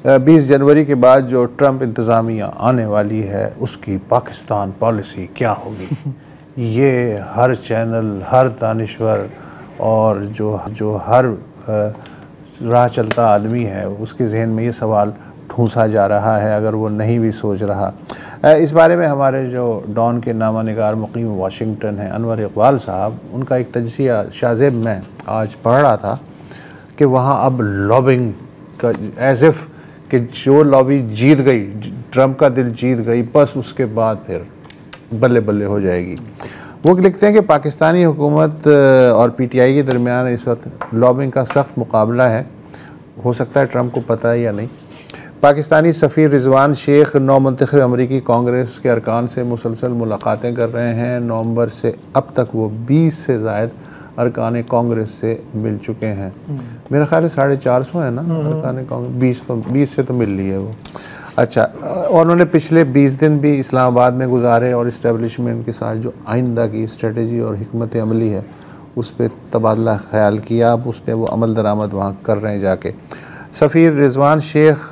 20 जनवरी के बाद जो ट्रंप इंतज़ामिया आने वाली है उसकी पाकिस्तान पॉलिसी क्या होगी। ये हर चैनल, हर दानिश्वर और जो हर राह चलता आदमी है उसके जहन में ये सवाल ठूंसा जा रहा है, अगर वो नहीं भी सोच रहा। इस बारे में हमारे जो डॉन के नामा निगार मुकीम वाशिंगटन हैं अनवर इकबाल साहब, उनका एक तजज़िया शाज़ेब में आज पढ़ रहा था कि वहाँ अब लॉबिंग का एज़ इफ़ कि जो लॉबी जीत गई, ट्रंप का दिल जीत गई, बस उसके बाद फिर बल्ले बल्ले हो जाएगी। वो लिखते हैं कि पाकिस्तानी हुकूमत और पीटीआई के दरमियान इस वक्त लॉबिंग का सख्त मुकाबला है। हो सकता है ट्रंप को पता है या नहीं। पाकिस्तानी सफ़ीर रिजवान शेख नौमुंतखब अमरीकी कांग्रेस के अरकान से मुसलसल मुलाकातें कर रहे हैं। नवंबर से अब तक वो 20 से ज़ायद अरकान कांग्रेस से मिल चुके हैं। मेरा ख्याल है 450 है ना अरकान कांग्रेस, 20 से तो मिल ली है वो। अच्छा, और उन्होंने पिछले 20 दिन भी इस्लामाबाद में गुजारे और इस्टेब्लिशमेंट के साथ जो आइंदा की स्ट्रेटजी और हिकमत अमली है उस पर तबादला ख्याल किया। अब उस पर वो अमल दरामद वहाँ कर रहे हैं जाके। सफ़ीर रिजवान शेख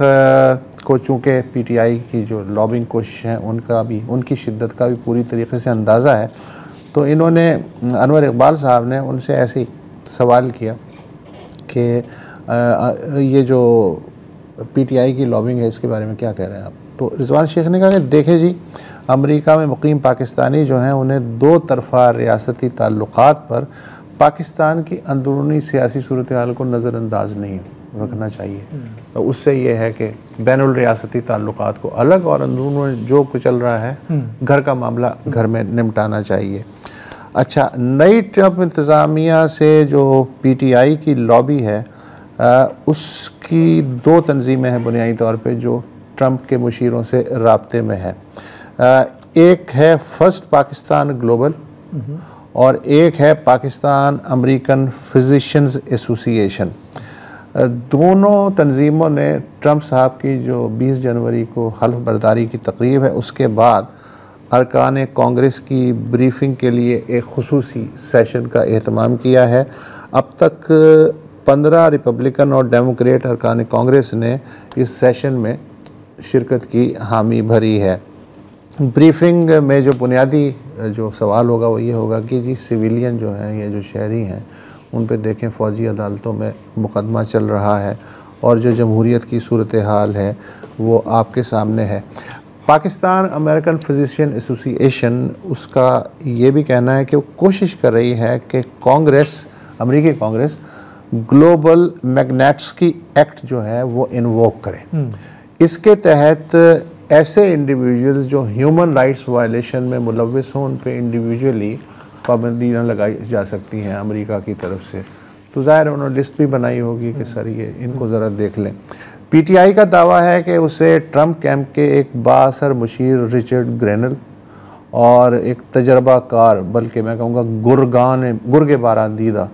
को चूँकि पीटीआई की जो लॉबिंग कोशिश हैं उनकी शिद्दत का भी पूरी तरीके से अंदाज़ा है, तो इन्होंने अनवर इकबाल साहब ने उनसे ऐसे ही सवाल किया कि ये जो पीटीआई की लॉबिंग है इसके बारे में क्या कह रहे हैं आप। तो रिजवान शेख ने कहा कि देखें जी, अमेरिका में मुकीम पाकिस्तानी जो हैं उन्हें दो तरफ़ा रियासती ताल्लुक़ात पर पाकिस्तान की अंदरूनी सियासी सूरत हाल को नज़रअंदाज नहीं रखना चाहिए। तो उससे ये है कि बैनुल रियासती ताल्लुक़ात को अलग और अंदरून में जो कुछ चल रहा है घर का मामला घर में निपटाना चाहिए। अच्छा, नई ट्रंप इंतज़ामिया से जो पीटीआई की लॉबी है उसकी दो तंजीमें हैं बुनियादी तौर पे जो ट्रंप के मुशीरों से राब्ते में है। एक है फर्स्ट पाकिस्तान ग्लोबल और एक है पाकिस्तान अमेरिकन फिजिशियंस एसोसिएशन। दोनों तंजीमों ने ट्रंप साहब की जो 20 जनवरी को हल्फ बर्दारी की तकरीब है उसके बाद अरकान कांग्रेस की ब्रीफिंग के लिए एक खुसूसी सेशन का एहतमाम किया है। अब तक 15 रिपब्लिकन और डेमोक्रेट अरकान कांग्रेस ने इस सेशन में शिरकत की हामी भरी है। ब्रीफिंग में जो बुनियादी जो सवाल होगा वो ये होगा कि जी सिविलियन जो हैं, ये जो शहरी हैं, उन पे देखें फ़ौजी अदालतों में मुकदमा चल रहा है और जो जमहूरियत की सूरत हाल है वो आपके सामने है। पाकिस्तान अमेरिकन फिजिशियन एसोसिएशन उसका ये भी कहना है कि वो कोशिश कर रही है कि कांग्रेस, अमेरिकी कांग्रेस ग्लोबल मैग्नेट्स्की एक्ट जो है वो इन्वोक करे। इसके तहत ऐसे इंडिविजुअल्स जो ह्यूमन राइट्स वायलेशन में मुलव्वस हों उन पे इंडिविजुअली पाबंदी न लगाई जा सकती हैं अमेरिका की तरफ से। तो ज़ाहिर उन्होंने लिस्ट भी बनाई होगी कि सर ये इनको ज़रा देख लें। पीटीआई का दावा है कि उसे ट्रंप कैंप के एक बाअसर मुशीर रिचर्ड ग्रेनल और एक तजर्बाकार, बल्कि मैं कहूँगा गुर्गे बारादीदा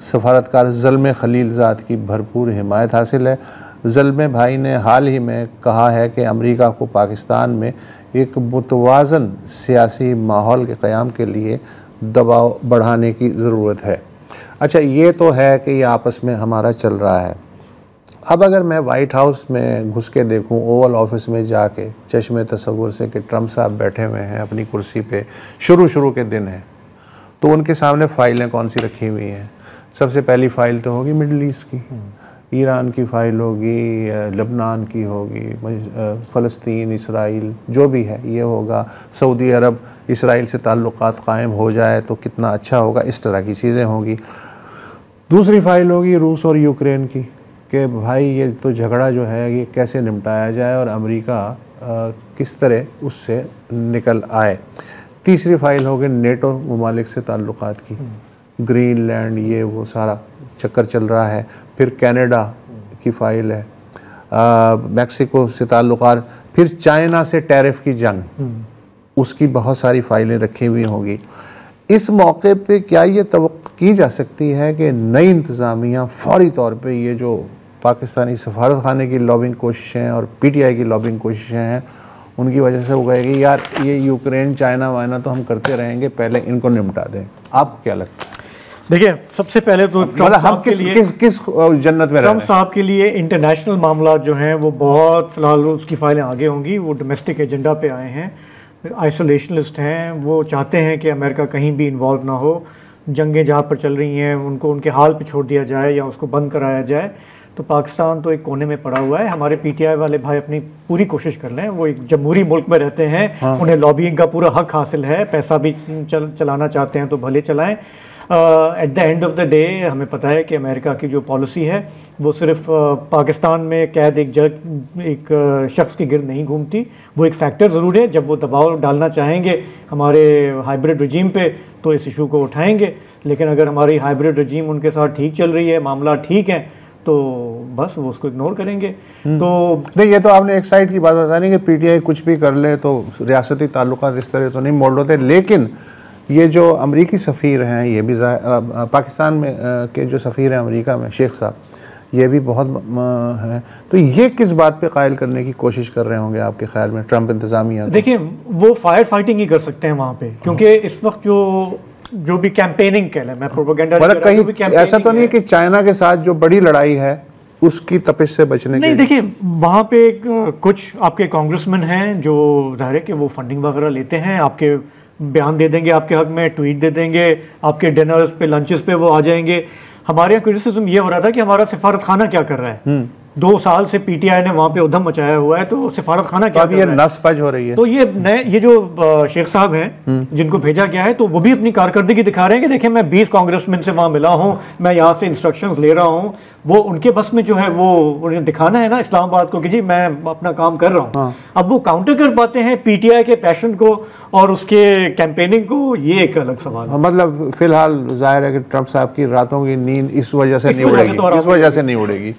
सफारतकार ज़ल्मे खलीलज़ाद की भरपूर हिमायत हासिल है। ज़ल्मे भाई ने हाल ही में कहा है कि अमेरिका को पाकिस्तान में एक मुतवाज़न सियासी माहौल के क़याम के लिए दबाव बढ़ाने की ज़रूरत है। अच्छा, ये तो है कि ये आपस में हमारा चल रहा है। अब अगर मैं वाइट हाउस में घुस के देखूँ, ओवल ऑफिस में जाके चश्मे तसव्वुर से कि ट्रंप साहब बैठे हुए हैं अपनी कुर्सी पे, शुरू के दिन है, तो उनके सामने फ़ाइलें कौन सी रखी हुई हैं। सबसे पहली फ़ाइल तो होगी मिडल ईस्ट की, ईरान की फ़ाइल होगी, लबनान की होगी, फ़लस्तीन, इसराइल जो भी है ये होगा, सऊदी अरब इसराइल से ताल्लुक़ात कायम हो जाए तो कितना अच्छा होगा, इस तरह की चीज़ें होगी। दूसरी फ़ाइल होगी रूस और यूक्रेन की कि भाई ये तो झगड़ा जो है ये कैसे निपटाया जाए और अमेरिका किस तरह उससे निकल आए। तीसरी फ़ाइल होगी नेटो ममालिक से ताल्लुक़ात की, ग्रीनलैंड ये वो सारा चक्कर चल रहा है। फिर कनाडा की फ़ाइल है, मैक्सिको से ताल्लुक़ात, फिर चाइना से टैरिफ की जंग, उसकी बहुत सारी फ़ाइलें रखी हुई होंगी। इस मौके पे क्या ये तवक्को की जा सकती है कि नई इंतज़ामिया फ़ौरी तौर पे ये जो पाकिस्तानी सफारत खाने की लॉबिंग कोशिशें और पीटीआई की लॉबिंग कोशिशें हैं उनकी वजह से वो कहेगी यार ये यूक्रेन चाइना वाइना तो हम करते रहेंगे, पहले इनको निपटा दें। आपको क्या लगता है? देखिए, सबसे पहले तो मतलब हम किस जन्नत में ट्रम्प साहब के लिए इंटरनेशनल मामला जो हैं वो बहुत, फिलहाल उसकी फाइलें आगे होंगी। वो डोमेस्टिक एजेंडा पे आए हैं, आइसोलेशनिस्ट हैं। वो चाहते हैं कि अमेरिका कहीं भी इन्वॉल्व ना हो। जंगें जहाँ पर चल रही हैं उनको उनके हाल पे छोड़ दिया जाए या उसको बंद कराया जाए। तो पाकिस्तान तो एक कोने में पड़ा हुआ है। हमारे पीटीआई वाले भाई अपनी पूरी कोशिश कर लें। वो एक जमहूरी मुल्क में रहते हैं, उन्हें लॉबिंग का पूरा हक हासिल है। पैसा भी चलाना चाहते हैं तो भले चलाएं। At the end of the day हमें पता है कि अमेरिका की जो पॉलिसी है वो सिर्फ पाकिस्तान में कैद एक शख्स के गिर्द नहीं घूमती। वो एक फैक्टर ज़रूर है। जब वो दबाव डालना चाहेंगे हमारे हाइब्रिड रजीम पे तो इस इशू को उठाएंगे। लेकिन अगर हमारी हाइब्रिड रजीम उनके साथ ठीक चल रही है, मामला ठीक है, तो बस वो उसको इग्नोर करेंगे। तो नहीं, ये तो आपने एक साइड की बात बतानी कि पीटीआई कुछ भी कर ले तो रियासती ताल्लुकात इस तरह तो नहीं मोड़ होते। लेकिन ये जो अमरीकी सफ़ीर हैं, ये भी पाकिस्तान में के जो सफ़ीर हैं अमरीका में, शेख साहब, ये भी बहुत हैं। तो ये किस बात पे कायल करने की कोशिश कर रहे होंगे आपके ख्याल में ट्रम्प इंतज़ामिया? देखिए, वो फायर फाइटिंग ही कर सकते हैं वहाँ पे, क्योंकि इस वक्त जो भी कैंपेनिंग कह लें, मैं प्रोपेगेंडा मतलब कहीं ऐसा तो नहीं है कि चाइना के साथ जो बड़ी लड़ाई है उसकी तपिश से बचने नहीं। देखिए, वहाँ पे कुछ आपके कांग्रेसमैन हैं जो ज़ाहिर है कि वो फंडिंग वगैरह लेते हैं, आपके बयान दे देंगे, आपके हक में ट्वीट दे देंगे, आपके डिनर्स पे, लंचेस पे वो आ जाएंगे। हमारे यहाँ क्रिटिसिज्म ये हो रहा था कि हमारा सिफारत खाना क्या कर रहा है। 2 साल से पीटीआई ने वहाँ पे उधम मचाया हुआ है, तो सिफारत खाना क्या कर रहा है? नसपज हो रही है। तो ये जो शेख साहब हैं जिनको भेजा गया है, तो वो भी अपनी कारकर्दगी दिखा रहे हैं कि देखिए, मैं 20 कांग्रेसमैन से वहाँ मिला हूँ, मैं यहाँ से इंस्ट्रक्शंस ले रहा हूँ। वो उनके बस में जो है वो उन्हें दिखाना है ना इस्लामाबाद को कि जी मैं अपना काम कर रहा हूँ। अब वो काउंटर कर पाते हैं पीटीआई के पैशन को और उसके कैंपेनिंग को, ये एक अलग सवाल है। मतलब फिलहाल जाहिर है कि ट्रम्प साहब की रातों की नींद इस वजह से नहीं उड़ेगी।